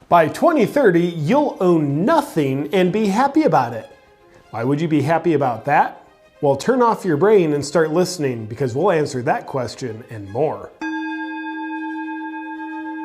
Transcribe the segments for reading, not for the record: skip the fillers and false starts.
By 2030, you'll own nothing and be happy about it. Why would you be happy about that? Well, turn off your brain and start listening, because we'll answer that question and more.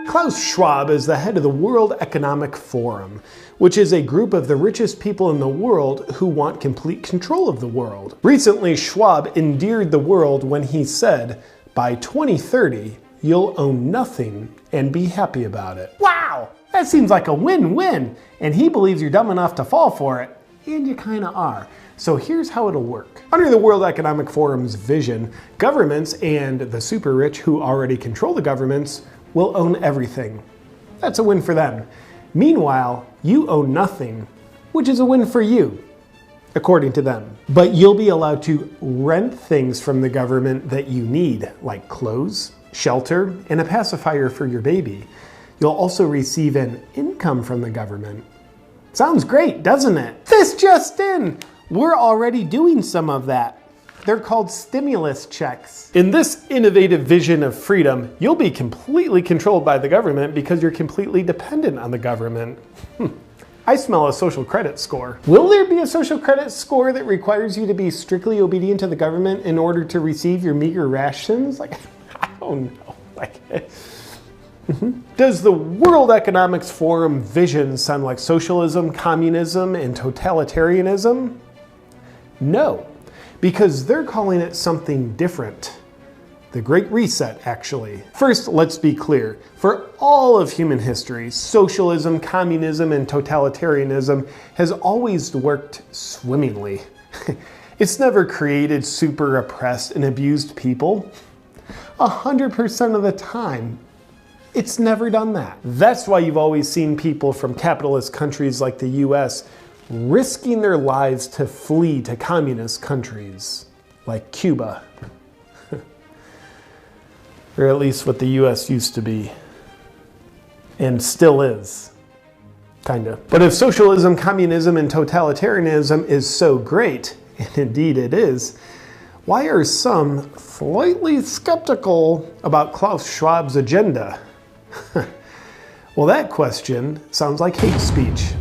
Klaus Schwab is the head of the World Economic Forum, which is a group of the richest people in the world who want complete control of the world. Recently, Schwab endeared the world when he said, by 2030, you'll own nothing and be happy about it. Wow! That seems like a win-win, and he believes you're dumb enough to fall for it, and you kinda are. So here's how it'll work. Under the World Economic Forum's vision, governments and the super rich who already control the governments will own everything. That's a win for them. Meanwhile, you own nothing, which is a win for you, according to them. But you'll be allowed to rent things from the government that you need, like clothes, shelter, and a pacifier for your baby. You'll also receive an income from the government. Sounds great, doesn't it? This just in! We're already doing some of that. They're called stimulus checks. In this innovative vision of freedom, you'll be completely controlled by the government because you're completely dependent on the government. I smell a social credit score. Will there be a social credit score that requires you to be strictly obedient to the government in order to receive your meager rations? Like, I don't know. Does the World Economic Forum vision sound like socialism, communism, and totalitarianism? No, because they're calling it something different. The Great Reset, actually. First, let's be clear. For all of human history, socialism, communism, and totalitarianism has always worked swimmingly. It's never created super oppressed and abused people. 100% of the time, it's never done that. That's why you've always seen people from capitalist countries like the US risking their lives to flee to communist countries like Cuba. Or at least what the US used to be. And still is. Kinda. But if socialism, communism, and totalitarianism is so great, and indeed it is, why are some slightly skeptical about Klaus Schwab's agenda? Well, that question sounds like hate speech.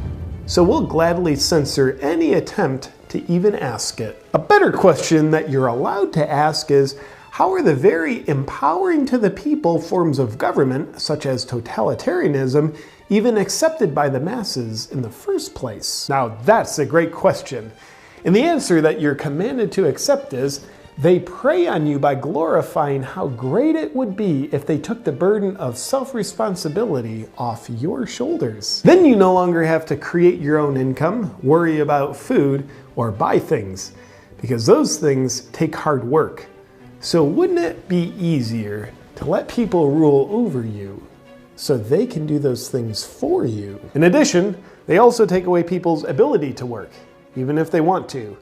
So we'll gladly censor any attempt to even ask it. A better question that you're allowed to ask is, how are the very empowering to the people forms of government, such as totalitarianism, even accepted by the masses in the first place? Now that's a great question. And the answer that you're commanded to accept is, they prey on you by glorifying how great it would be if they took the burden of self-responsibility off your shoulders. Then you no longer have to create your own income, worry about food, or buy things, because those things take hard work. So wouldn't it be easier to let people rule over you so they can do those things for you? In addition, they also take away people's ability to work, even if they want to,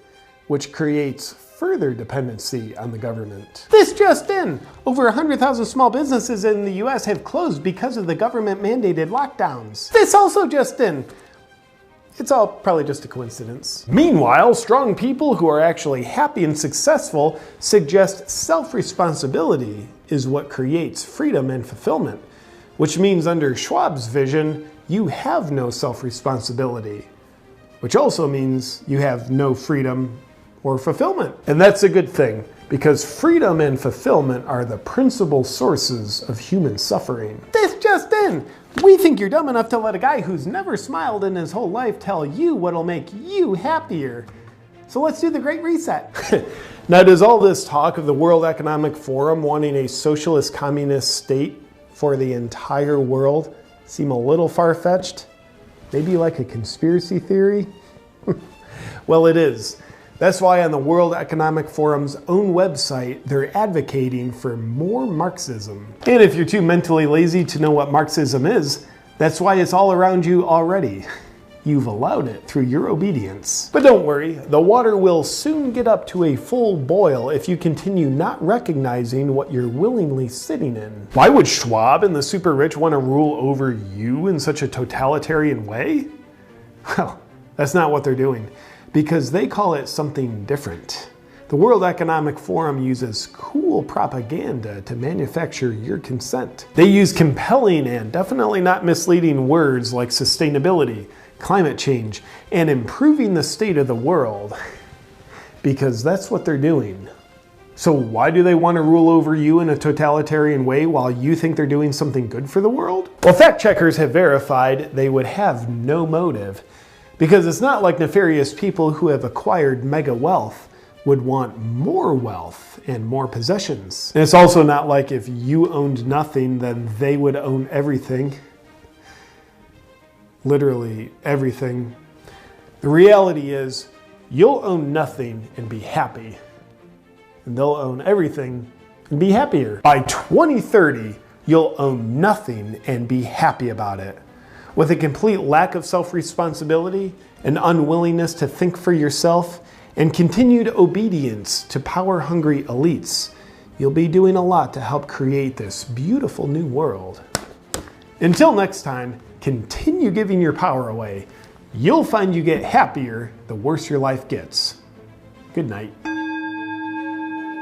which creates further dependency on the government. This just in! Over 100,000 small businesses in the US have closed because of the government-mandated lockdowns. This also just in! It's all probably just a coincidence. Meanwhile, strong people who are actually happy and successful suggest self-responsibility is what creates freedom and fulfillment, which means under Schwab's vision, you have no self-responsibility, which also means you have no freedom or fulfillment. And that's a good thing, because freedom and fulfillment are the principal sources of human suffering. This just in! We think you're dumb enough to let a guy who's never smiled in his whole life tell you what'll make you happier. So let's do the Great Reset. Now, does all this talk of the World Economic Forum wanting a socialist communist state for the entire world seem a little far-fetched? Maybe like a conspiracy theory? Well, it is. That's why on the World Economic Forum's own website, they're advocating for more Marxism. And if you're too mentally lazy to know what Marxism is, that's why it's all around you already. You've allowed it through your obedience. But don't worry, the water will soon get up to a full boil if you continue not recognizing what you're willingly sitting in. Why would Schwab and the super rich want to rule over you in such a totalitarian way? Well, that's not what they're doing, because they call it something different. The World Economic Forum uses cool propaganda to manufacture your consent. They use compelling and definitely not misleading words like sustainability, climate change, and improving the state of the world, because that's what they're doing. So why do they want to rule over you in a totalitarian way while you think they're doing something good for the world? Well, fact checkers have verified they would have no motive, because it's not like nefarious people who have acquired mega wealth would want more wealth and more possessions. And it's also not like if you owned nothing, then they would own everything. Literally everything. The reality is, you'll own nothing and be happy. And they'll own everything and be happier. By 2030, you'll own nothing and be happy about it. With a complete lack of self-responsibility, an unwillingness to think for yourself, and continued obedience to power-hungry elites, you'll be doing a lot to help create this beautiful new world. Until next time, continue giving your power away. You'll find you get happier the worse your life gets. Good night.